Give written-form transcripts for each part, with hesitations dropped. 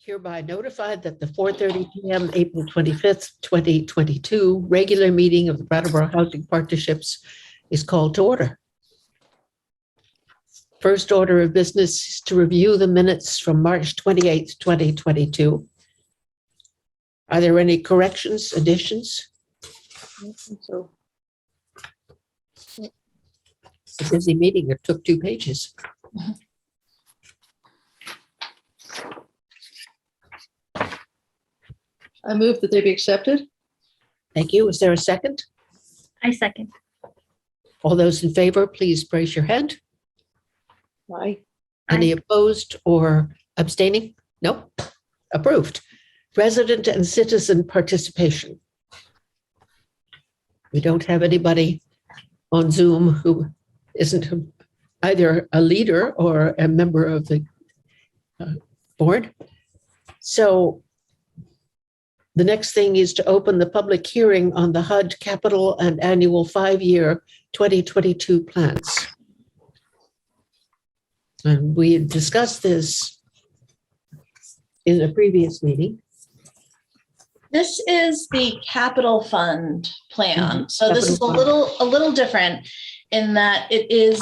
Hereby notified that the 4:30 p.m. April 25th, 2022 regular meeting of the Brattleboro Housing Partnerships is called to order. First order of business is to review the minutes from March 28th, 2022. Are there any corrections, additions? So It's a busy meeting. It took 2 pages. I move that they be accepted. Thank you. Is there a second? I second. All those in favor, please raise your hand. Aye. Any opposed or abstaining? No. Approved. Resident and citizen participation. We don't have anybody on Zoom who isn't either a leader or a member of the board. So the next thing is to open the public hearing on the HUD capital and annual 5-year 2022 plans. And we had discussed this in a previous meeting. This is the capital fund plan. So this is Capital a little different in that it is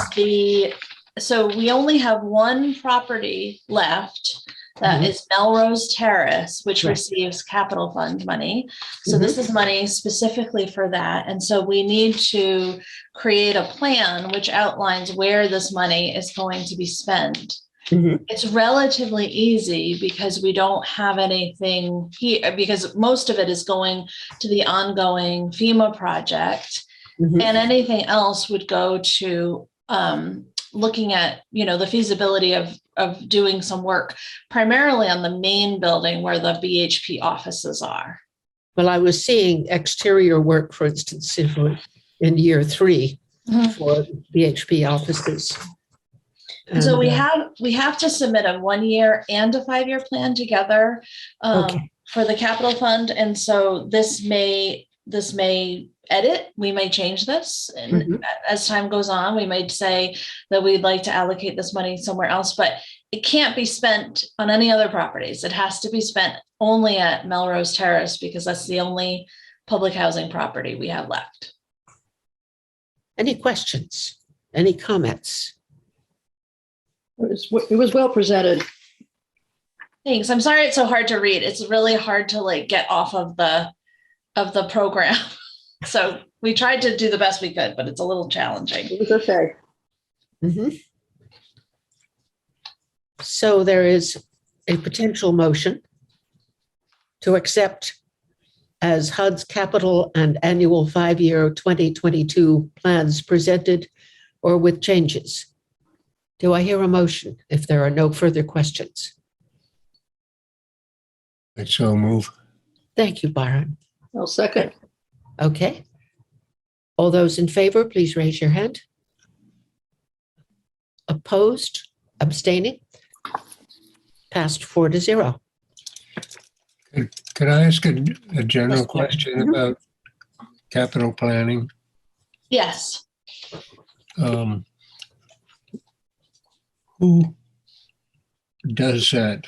so we only have one property left that is Melrose Terrace, which Right. receives capital fund money. So this is money specifically for that. And so we need to create a plan which outlines where this money is going to be spent. It's relatively easy because we don't have anything here, because most of it is going to the ongoing FEMA project, and anything else would go to looking at, the feasibility of doing some work primarily on the main building where the BHP offices are. Well, I was seeing exterior work, for instance, in year 3 for BHP offices. And so we have to submit a 1-year and a 5-year plan together for the capital fund. And so this may edit, we may change this. And as time goes on, we might say that we'd like to allocate this money somewhere else, but it can't be spent on any other properties. It has to be spent only at Melrose Terrace because that's the only public housing property we have left. Any questions? Any comments? It was well presented. Thanks. I'm sorry it's so hard to read. It's really hard to get off of the program. So we tried to do the best we could, but it's a little challenging. It was okay. So there is a potential motion to accept as HUD's capital and annual 5-year 2022 plans presented or with changes. Do I hear a motion if there are no further questions? I so move. Thank you, Byron. I'll second. Okay. All those in favor, please raise your hand. Opposed, abstaining? Passed 4-0. Could I ask a general Yes, question about capital planning? Yes. Who does that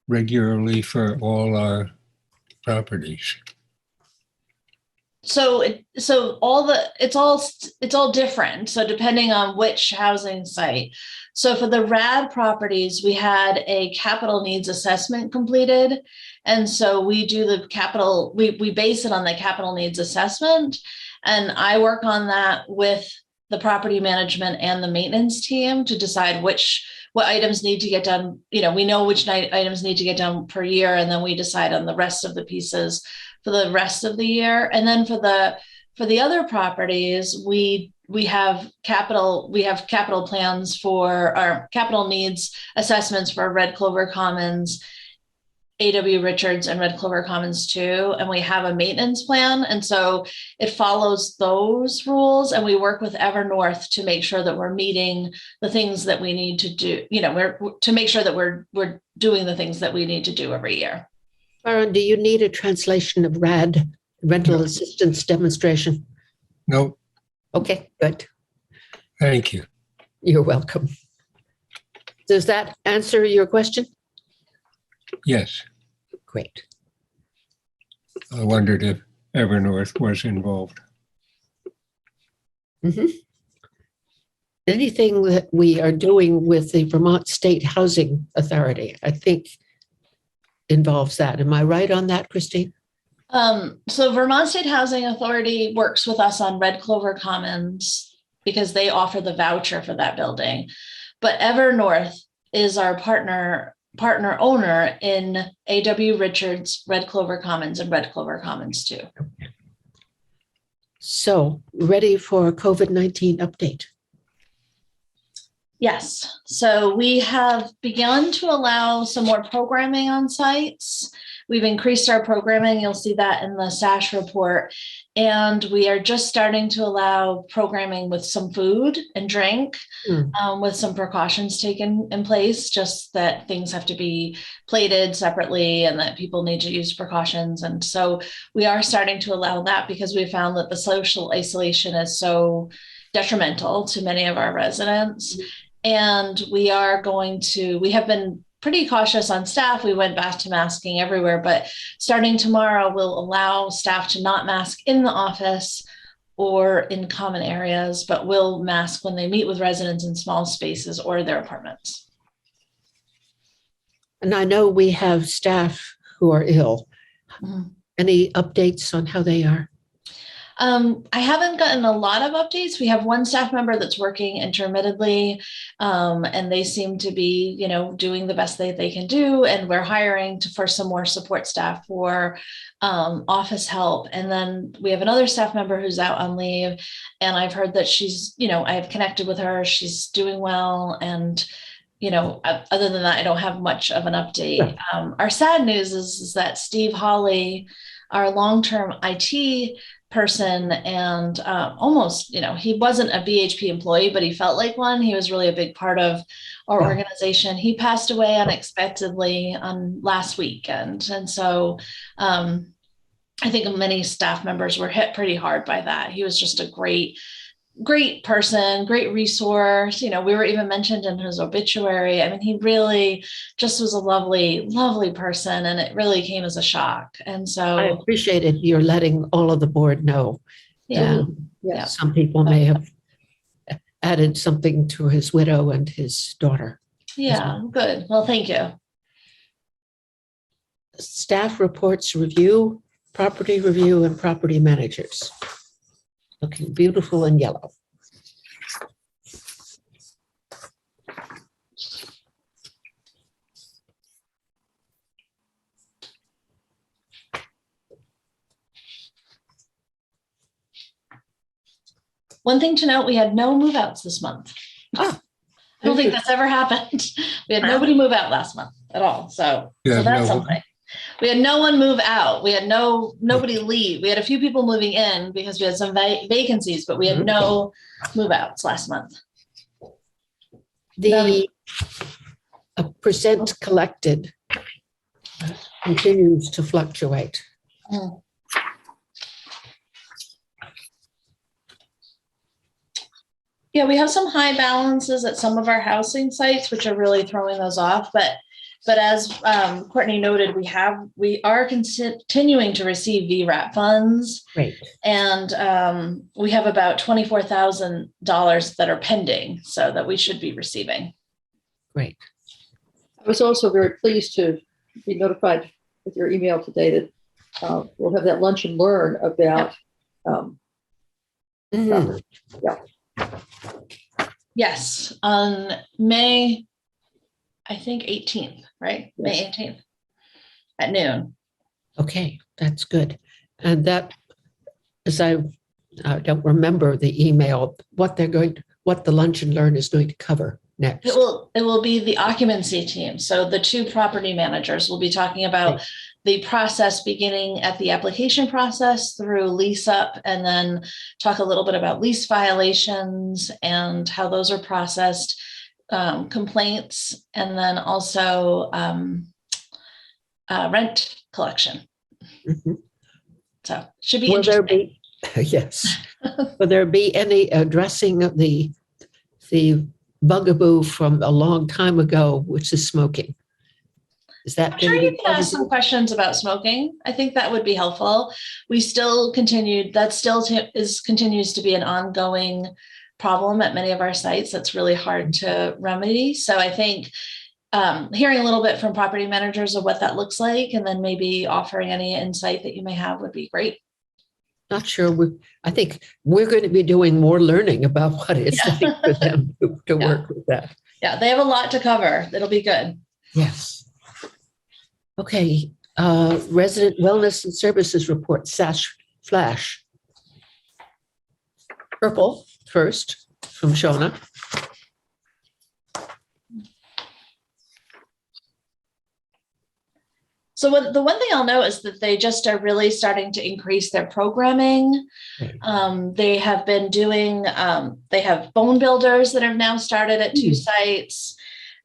regularly for all our properties? So it's all different. So depending on which housing site. So for the RAD properties, we had a capital needs assessment completed. And so we do the capital, we base it on the capital needs assessment. And I work on that with the property management and the maintenance team to decide what items need to get done. We know which items need to get done per year, and then we decide on the rest of the pieces for the rest of the year. And then for the other properties, we have capital plans for our capital needs assessments for Red Clover Commons, A.W. Richards, and Red Clover Commons 2, and we have a maintenance plan. And so it follows those rules, and we work with Evernorth to make sure that we're meeting the things that we need to do, to make sure that we're doing the things that we need to do every year. Byron, do you need a translation of RAD, rental assistance demonstration? No. Okay, good. Thank you. You're welcome. Does that answer your question? Yes, Great. I wondered if Evernorth was involved. Mhm. Anything that we are doing with the Vermont State Housing Authority, I think involves that. Am I right on that, Christine? So Vermont State Housing Authority works with us on Red Clover Commons because they offer the voucher for that building. But Evernorth is our partner owner in A.W. Richards, Red Clover Commons, and Red Clover Commons too. So ready for a COVID-19 update. Yes, so we have begun to allow some more programming on sites. We've increased our programming. You'll see that in the SASH report. And we are just starting to allow programming with some food and drink, with some precautions taken in place, just that things have to be plated separately and that people need to use precautions. And so we are starting to allow that because we found that the social isolation is so detrimental to many of our residents. And we have been pretty cautious on staff. We went back to masking everywhere, but starting tomorrow, we'll allow staff to not mask in the office or in common areas, but will mask when they meet with residents in small spaces or their apartments. And I know we have staff who are ill. Mhm. Any updates on how they are? I haven't gotten a lot of updates. We have one staff member that's working intermittently, and they seem to be, doing the best they can do. And we're hiring for some more support staff for office help. And then we have another staff member who's out on leave, and I've heard that she's, I've connected with her. She's doing well, and other than that, I don't have much of an update. Our sad news is that Steve Hawley, our long-term IT person, and almost, he wasn't a BHP employee, but he felt like one. He was really a big part of our organization. He passed away unexpectedly on last weekend. And so I think many staff members were hit pretty hard by that. He was just a great person, great resource. We were even mentioned in his obituary. I mean, he really just was a lovely, lovely person, and it really came as a shock. And so I appreciated your letting all of the board know. yeah. Some people may have added something to his widow and his daughter. Yeah, good. Well, thank you. Staff reports review, property review, and property managers. Looking beautiful in yellow. One thing to note, we had no move outs this month. I don't think that's ever happened. We had nobody move out last month at all. So that's something. We had no one move out. We had nobody leave. We had a few people moving in because we had some vacancies, but we had no move outs last month. The percent collected continues to fluctuate. Yeah, we have some high balances at some of our housing sites, which are really throwing those off. But as Courtney noted, we are continuing to receive VRAP funds. Great. And we have about $24,000 that are pending, so that we should be receiving. Great. I was also very pleased to be notified with your email today that we'll have that lunch and learn about. Yes, on May, I think 18th, right? Yes. May 18th at noon. Okay, that's good. And that, as I don't remember the email, what the lunch and learn is going to cover next. It will be the occupancy team. So the two property managers will be talking about the process beginning at the application process through lease up, and then talk a little bit about lease violations and how those are processed, complaints, and then also rent collection. So should be interesting. Yes. Will there be any addressing of the bugaboo from a long time ago, which is smoking? Is that I'm going sure to you be can ask some positive? questions about smoking. I think that would be helpful. We still continued, that still continues to be an ongoing problem at many of our sites that's really hard to remedy. So I think hearing a little bit from property managers of what that looks like, and then maybe offering any insight that you may have would be great. Not sure. I think we're going to be doing more learning about what it's like for them to work with that. Yeah, they have a lot to cover. It'll be good. Yes. Okay. Resident Wellness and Services Report, SASH Flash. Purple first from Shona. So the one thing I'll note is that they just are really starting to increase their programming. They have been doing, they have bone builders that have now started at 2 sites.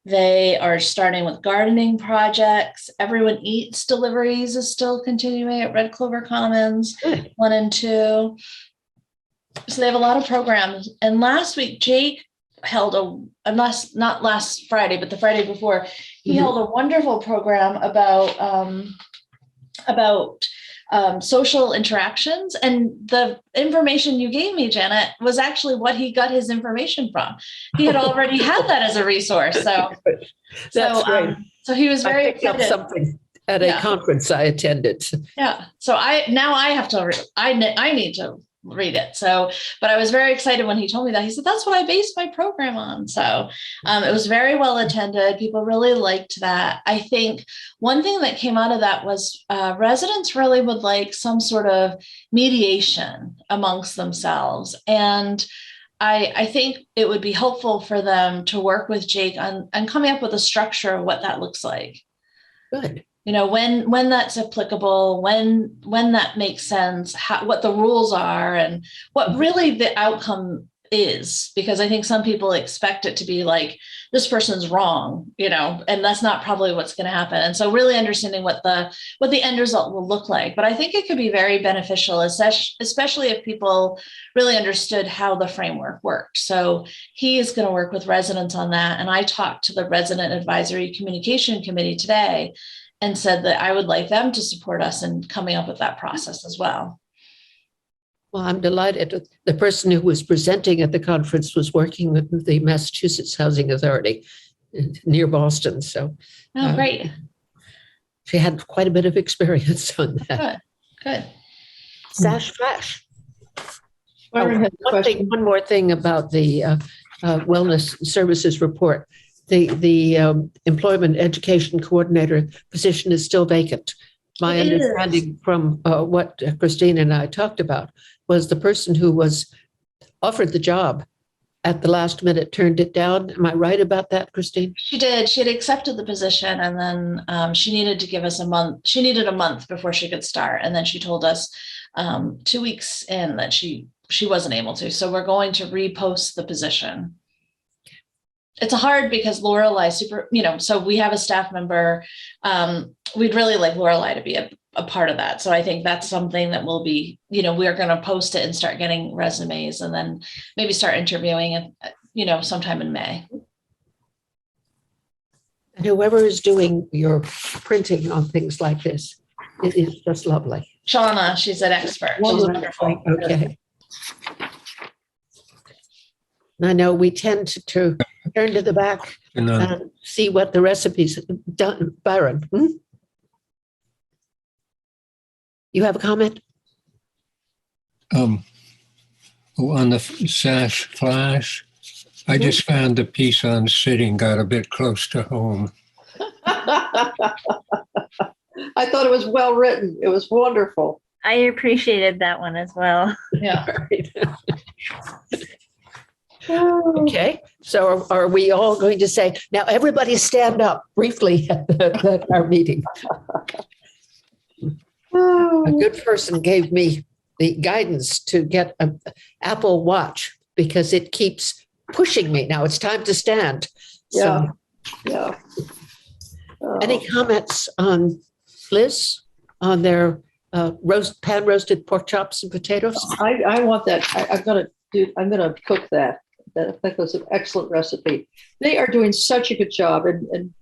They are starting with gardening projects. Everyone Eats deliveries is still continuing at Red Clover Commons, 1 and 2. So they have a lot of programs. And last week, Jake held not last Friday, but the Friday before, he held a wonderful program about social interactions. And the information you gave me, Janet, was actually what he got his information from. He had already had that as a resource. So That's great. So he was very I picked up excited. something at a conference I attended. Yeah. So I have to, I need to read it. So, but I was very excited when he told me that. He said, that's what I based my program on. So it was very well attended. People really liked that. I think one thing that came out of that was residents really would like some sort of mediation amongst themselves. And I think it would be helpful for them to work with Jake on coming up with a structure of what that looks like. Good. You know, when that's applicable, when that makes sense, what the rules are, and what really the outcome is, because I think some people expect it to be like, this person's wrong, you know, and that's not probably what's going to happen. And so really understanding what the end result will look like. But I think it could be very beneficial, especially if people really understood how the framework worked. So he is going to work with residents on that. And I talked to the Resident Advisory Communication Committee today and said that I would like them to support us in coming up with that process as well. Well, I'm delighted. The person who was presenting at the conference was working with the Massachusetts Housing Authority near Boston. So great. She had quite a bit of experience on that. Good. SASH Flash. Question. One more thing about the Wellness Services Report. The Employment Education Coordinator position is still vacant. My understanding from what Christine and I talked about was the person who was offered the job at the last minute turned it down. Am I right about that, Christine? She did. She had accepted the position, and then she needed to give us a month. She needed a month before she could start. And then she told us 2 weeks in that she wasn't able to. So we're going to repost the position. It's hard because Lorelei so we have a staff member. We'd really like Lorelei to be a part of that. So I think that's something that will be, we're going to post it and start getting resumes, and then maybe start interviewing, sometime in May. And whoever is doing your printing on things like this, it is just lovely. Shauna, she's an expert. She's wonderful. Okay. I know we tend to turn to the back and see what the recipes done. Byron, you have a comment? On the SASH Flash, I just found the piece on sitting got a bit close to home. I thought it was well written. It was wonderful. I appreciated that one as well. Yeah. Okay, so are we all going to say, now everybody stand up briefly at our meeting? A good person gave me the guidance to get an Apple Watch because it keeps pushing me. Now it's time to stand. Yeah. So, Yeah. any comments on Liz, on their pan roasted pork chops and potatoes? I want that. I'm gonna cook that. I think that's an excellent recipe. They are doing such a good job, and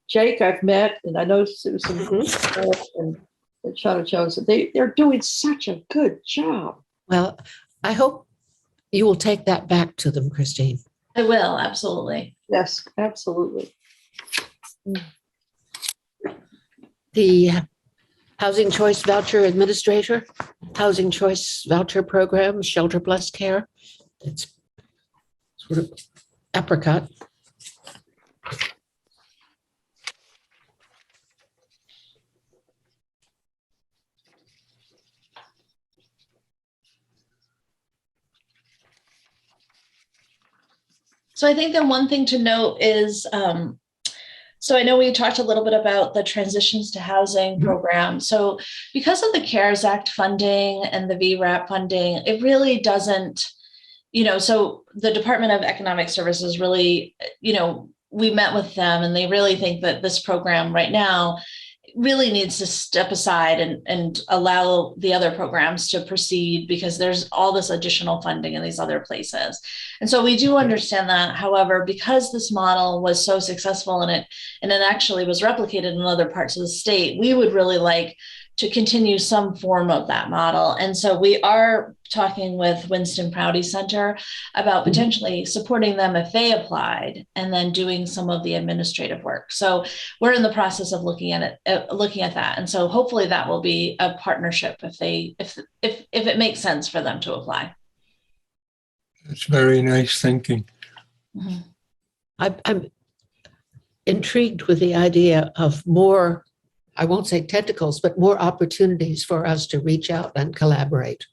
Jake, I've met, and I know Susan and Shauna Jones. They're doing such a good job. Well, I hope you will take that back to them, Christine. I will, absolutely. Yes, absolutely. The Housing Choice Voucher Administrator, Housing Choice Voucher Program, Shelter Plus Care. It's sort of apricot. So I think then one thing to note is, so I know we talked a little bit about the Transitions to Housing program. So because of the CARES Act funding and the VRAP funding, it really doesn't, so the Department of Economic Services really, we met with them and they really think that this program right now really needs to step aside and allow the other programs to proceed because there's all this additional funding in these other places. And so we do understand that. However, because this model was so successful and it actually was replicated in other parts of the state, we would really like to continue some form of that model. And so we are talking with Winston Prouty Center about potentially supporting them if they applied and then doing some of the administrative work. So we're in the process of looking at that. And so hopefully that will be a partnership if it makes sense for them to apply. It's very nice thinking. Mm-hmm. I'm intrigued with the idea of more, I won't say tentacles, but more opportunities for us to reach out and collaborate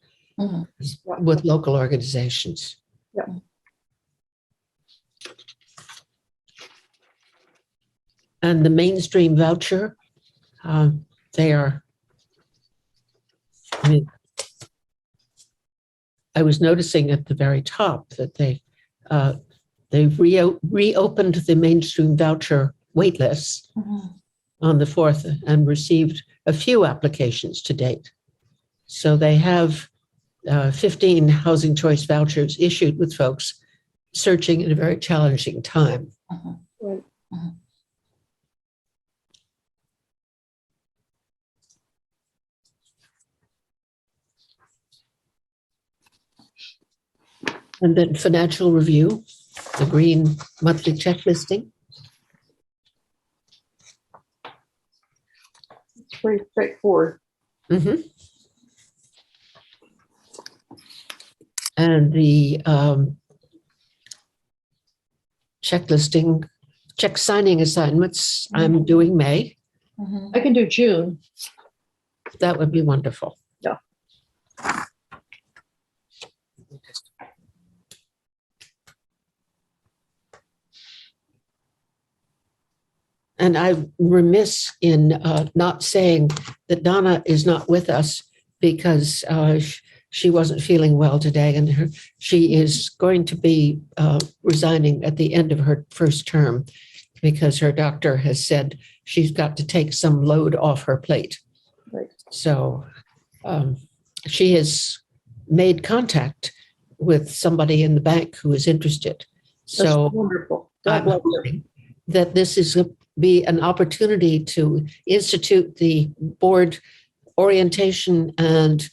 with local organizations. Yeah. And the mainstream voucher, they are, I was noticing at the very top that they've reopened the mainstream voucher wait lists on the 4th and received a few applications to date. So they have 15 housing choice vouchers issued with folks searching in a very challenging time. Right. And then financial review, the green monthly check listing. It's pretty straightforward. Mm-hmm. And the check listing, check signing assignments, I'm doing May. I can do June. That would be wonderful. Yeah. And I'm remiss in not saying that Donna is not with us because she wasn't feeling well today, and she is going to be resigning at the end of her first term because her doctor has said she's got to take some load off her plate. Right. So she has made contact with somebody in the bank who is interested. That's So wonderful. I'm hoping that this is be an opportunity to institute the board orientation and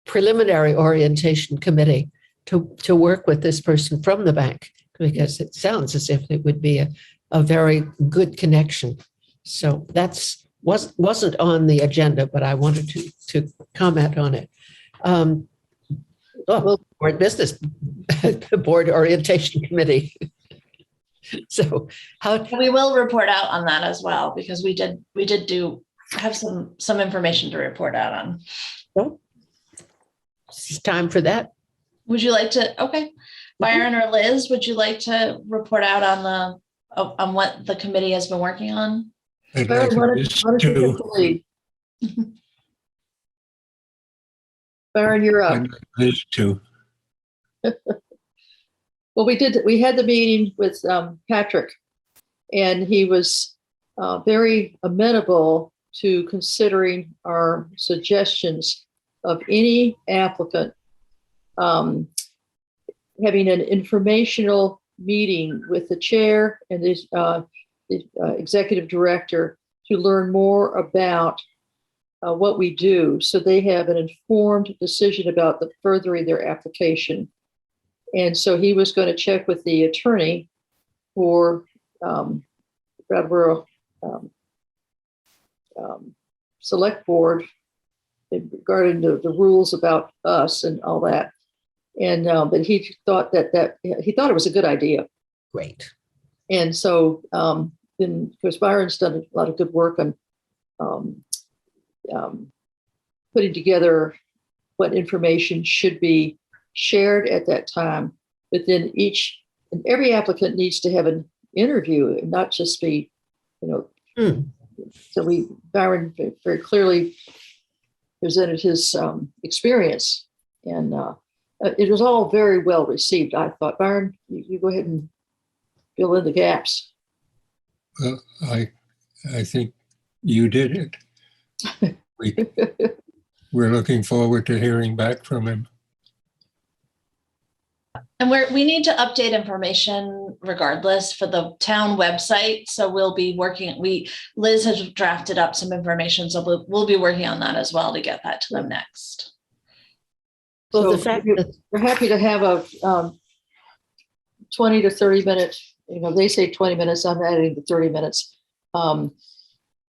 preliminary orientation committee to work with this person from the bank, because it sounds as if it would be a very good connection. So wasn't on the agenda, but I wanted to comment on it. Board business, the board orientation committee. So we will report out on that as well, because we did have some information to report out on. Well, it's time for that. Would you like to? Okay, Byron or Liz, would you like to report out on what the committee has been working on? I'd like to. Byron, you're up. Liz too. Well, we had the meeting with Patrick, and he was very amenable to considering our suggestions of any applicant having an informational meeting with the chair and the executive director to learn more about what we do, so they have an informed decision about the furthering their application. And so he was going to check with the attorney for Brattleboro Select Board regarding the rules about us and all that. And but he thought that he thought it was a good idea. Great. And so then, of course, Byron's done a lot of good work on putting together what information should be shared at that time. But then every applicant needs to have an interview and not just be, So Byron very clearly presented his experience, and it was all very well received. I thought, Byron, you go ahead and fill in the gaps. Well, I think you did it. We're looking forward to hearing back from him. And we need to update information regardless for the town website. So we'll be working, Liz has drafted up some information. So we'll be working on that as well to get that to them next. Well, So the fact that we're happy to have a 20 to 30 minute, they say 20 minutes, I'm adding the 30 minutes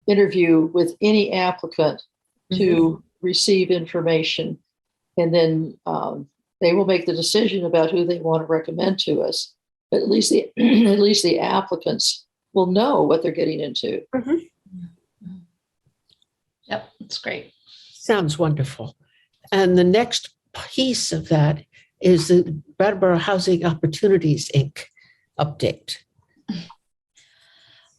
interview with any applicant to receive information. And then they will make the decision about who they want to recommend to us. But at least the applicants will know what they're getting into. Yep, that's great. sounds wonderful. And the next piece of that is the Brattleboro Housing Opportunities, Inc. update.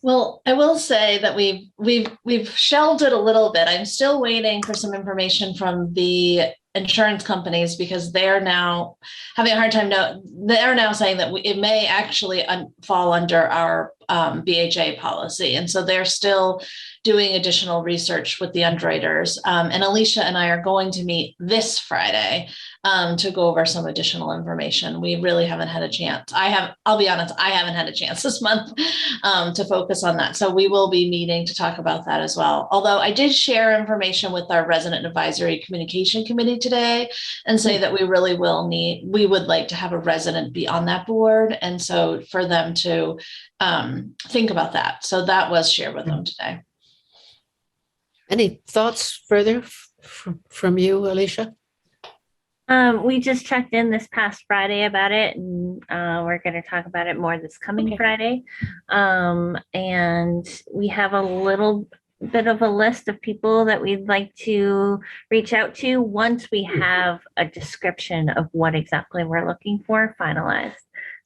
Well, I will say that we've shelved it a little bit. I'm still waiting for some information from the insurance companies because they're now having a hard time. They're now saying that it may actually fall under our BHA policy, and so they're still doing additional research with the underwriters. And Alicia and I are going to meet this Friday to go over some additional information. We really haven't had a chance. I'll be honest, I haven't had a chance this month to focus on that. So we will be meeting to talk about that as well. Although I did share information with our resident advisory communication committee today and say that we would like to have a resident be on that board. And so for them to think about that. So that was shared with them today. Any thoughts further from you, Alicia? We just checked in this past Friday about it, and we're going to talk about it more this coming Friday. And we have a little bit of a list of people that we'd like to reach out to once we have a description of what exactly we're looking for finalized.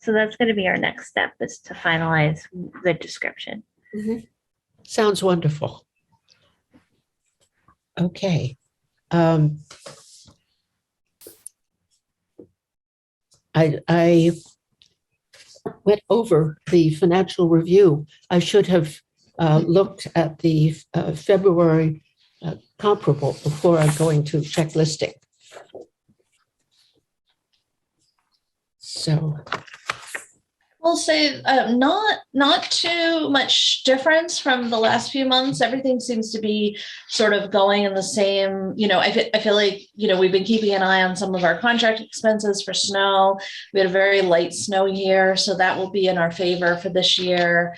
So that's going to be our next step, is to finalize the description. Mm-hmm. Sounds wonderful. Okay. I went over the financial review. I should have looked at the February comparable before I'm going to check listing. So We'll say not too much difference from the last few months. Everything seems to be sort of going in the same, I feel like, we've been keeping an eye on some of our contract expenses for snow. We had a very light snow year, so that will be in our favor for this year.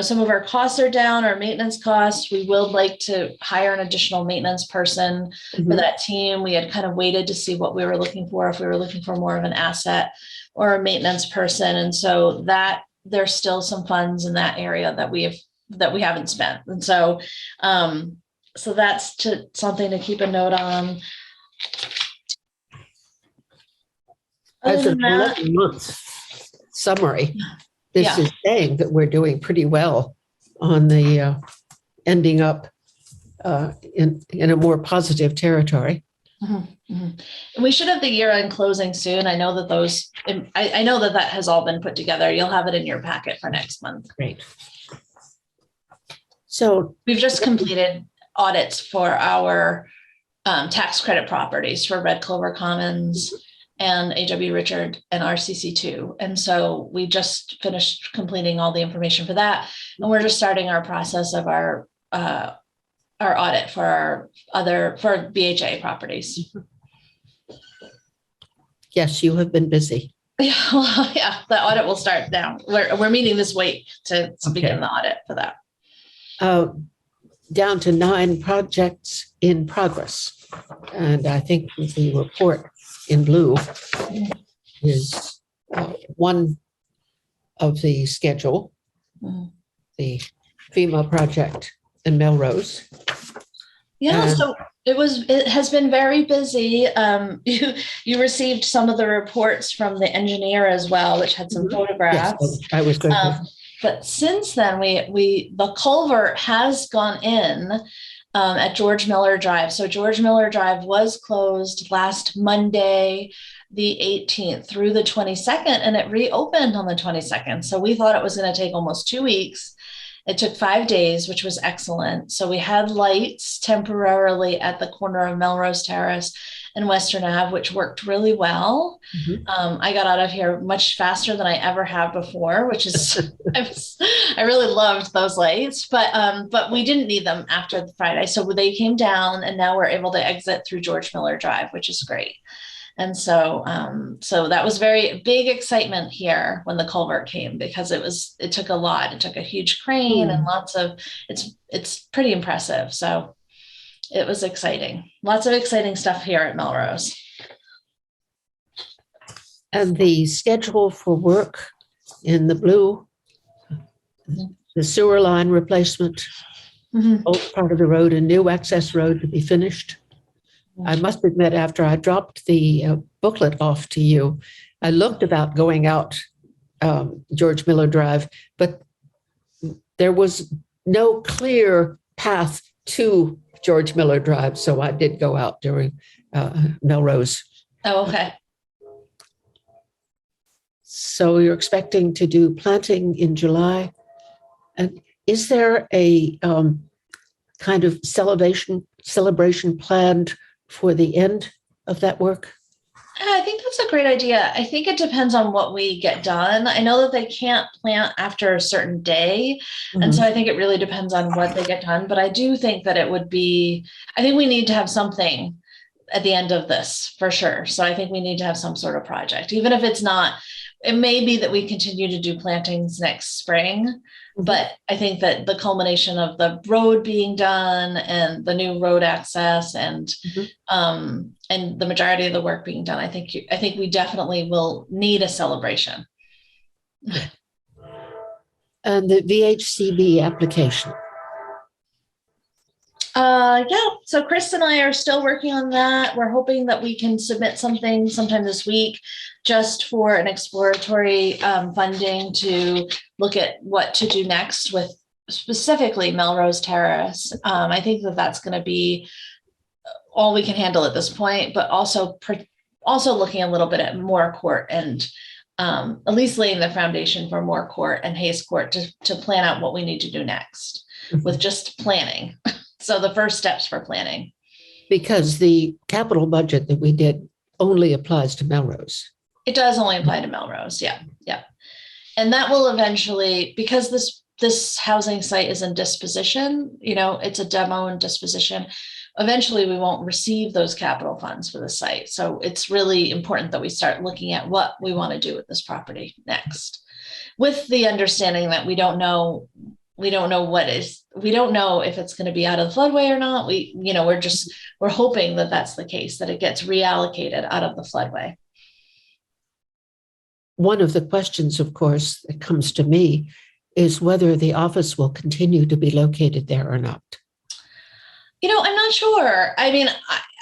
Some of our costs are down, our maintenance costs. We would like to hire an additional maintenance person for that team. We had kind of waited to see what we were looking for, if we were looking for more of an asset or a maintenance person. And so that there's still some funds in that area that we haven't spent. And so, so that's something to keep a note on. as an 11 months summary, this is saying that we're doing pretty well on the ending up in a more positive territory. Mm-hmm. Mm-hmm. We should have the year-end closing soon. I know that I know that has all been put together. You'll have it in your packet for next month. Great. So we've just completed audits for our tax credit properties for Red Clover Commons and A.W. Richard and RCC2. And so we just finished completing all the information for that. And we're just starting our process of our audit for for BHA properties. Yes, you have been busy. Yeah, well, yeah, the audit will start now. We're meeting this week to begin the audit for that. Down to 9 projects in progress. And I think the report in blue is one of the schedule, the FEMA project in Melrose. Yeah, so it has been very busy. You received some of the reports from the engineer as well, which had some photographs. Yes, I was going to. But since then, the culvert has gone in at George Miller Drive. So George Miller Drive was closed last Monday, the 18th through the 22nd, and it reopened on the 22nd. So we thought it was going to take almost 2 weeks. It took 5 days, which was excellent. So we had lights temporarily at the corner of Melrose Terrace and Western Ave, which worked really well. I got out of here much faster than I ever have before, which is, I really loved those lights, but we didn't need them after the Friday. So they came down and now we're able to exit through George Miller Drive, which is great. And so that was very big excitement here when the culvert came, because it took a lot. It took a huge crane and it's pretty impressive. So it was exciting. Lots of exciting stuff here at Melrose. And the schedule for work in the blue, the sewer line replacement, old part of the road, a new access road to be finished. I must admit, after I dropped the booklet off to you, I looked about going out George Miller Drive, but there was no clear path to George Miller Drive. So I did go out during Melrose. Oh, okay. So you're expecting to do planting in July. And is there a kind of celebration planned for the end of that work? I think that's a great idea. I think it depends on what we get done. I know that they can't plant after a certain day. And so I think it really depends on what they get done. But I do think that I think we need to have something at the end of this for sure. So I think we need to have some sort of project, even if it's not, it may be that we continue to do plantings next spring. But I think that the culmination of the road being done and the new road access and the majority of the work being done, I think we definitely will need a celebration. And the VHCB application. Yeah, so Chris and I are still working on that. We're hoping that we can submit something sometime this week just for an exploratory funding to look at what to do next with specifically Melrose Terrace. I think that that's going to be all we can handle at this point, but also looking a little bit at Moore Court and at least laying the foundation for Moore Court and Hayes Court to plan out what we need to do next with just planning. So the first steps for planning. Because the capital budget that we did only applies to Melrose. It does only apply to Melrose. Yeah. Yeah. And that will eventually, because this housing site is in disposition, it's a demo and disposition. Eventually we won't receive those capital funds for the site. So it's really important that we start looking at what we want to do with this property next, with the understanding that we don't know if it's going to be out of the floodway or not. We're hoping that that's the case, that it gets reallocated out of the floodway. One of the questions, of course, that comes to me is whether the office will continue to be located there or not. I'm not sure. I mean,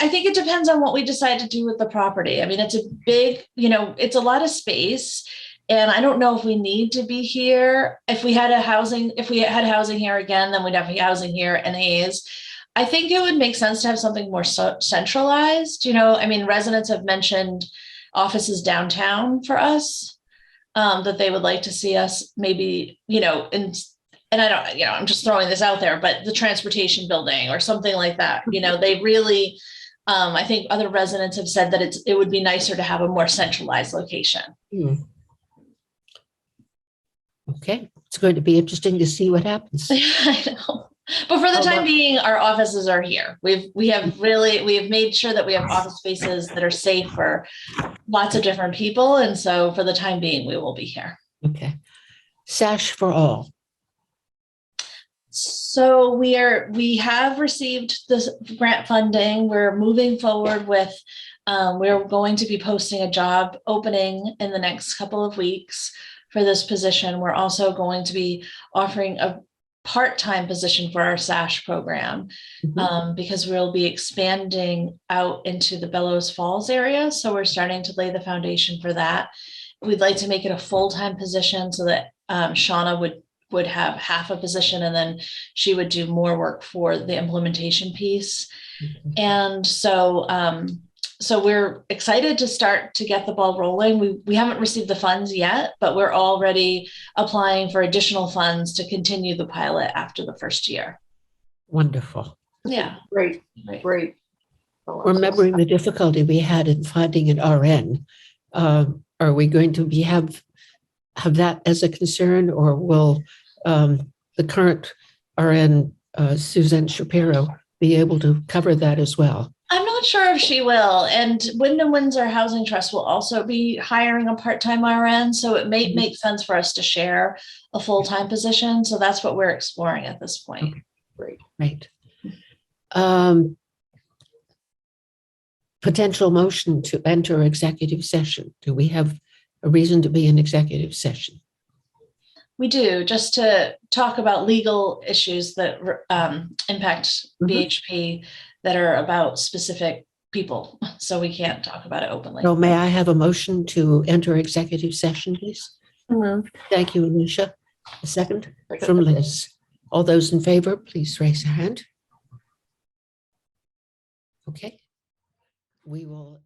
I think it depends on what we decide to do with the property. I mean, it's a big, it's a lot of space. And I don't know if we need to be here. If we had housing here again, then we'd have housing here in Hayes. I think it would make sense to have something more centralized. Residents have mentioned offices downtown for us, that they would like to see us maybe, and I don't, I'm just throwing this out there, but the transportation building or something like that. They really I think other residents have said that it would be nicer to have a more centralized location. Okay, it's going to be interesting to see what happens. I know. But for the time being, our offices are here. We have made sure that we have office spaces that are safe for lots of different people. And so for the time being, we will be here. Okay. SASH For All. So we have received this grant funding. We're moving forward with, we're going to be posting a job opening in the next couple of weeks for this position. We're also going to be offering a part-time position for our SASH program because we'll be expanding out into the Bellows Falls area. So we're starting to lay the foundation for that. We'd like to make it a full-time position so that Shauna would have half a position and then she would do more work for the implementation piece. And so we're excited to start to get the ball rolling. We haven't received the funds yet, but we're already applying for additional funds to continue the pilot after the first year. Wonderful. Yeah. Great. Remembering the difficulty we had in finding an RN, are we going to have that as a concern, or will the current RN, Suzanne Shapiro, be able to cover that as well? I'm not sure if she will. And Wyndham Windsor Housing Trust will also be hiring a part-time RN. So it may make sense for us to share a full-time position. So that's what we're exploring at this point. Okay. Great. Potential motion to enter executive session. Do we have a reason to be in executive session? We do, just to talk about legal issues that impact BHP that are about specific people. So we can't talk about it openly. So may I have a motion to enter executive session, please? Moved. Thank you, Alicia. A second from Liz. All those in favor, please raise a hand. Okay. We will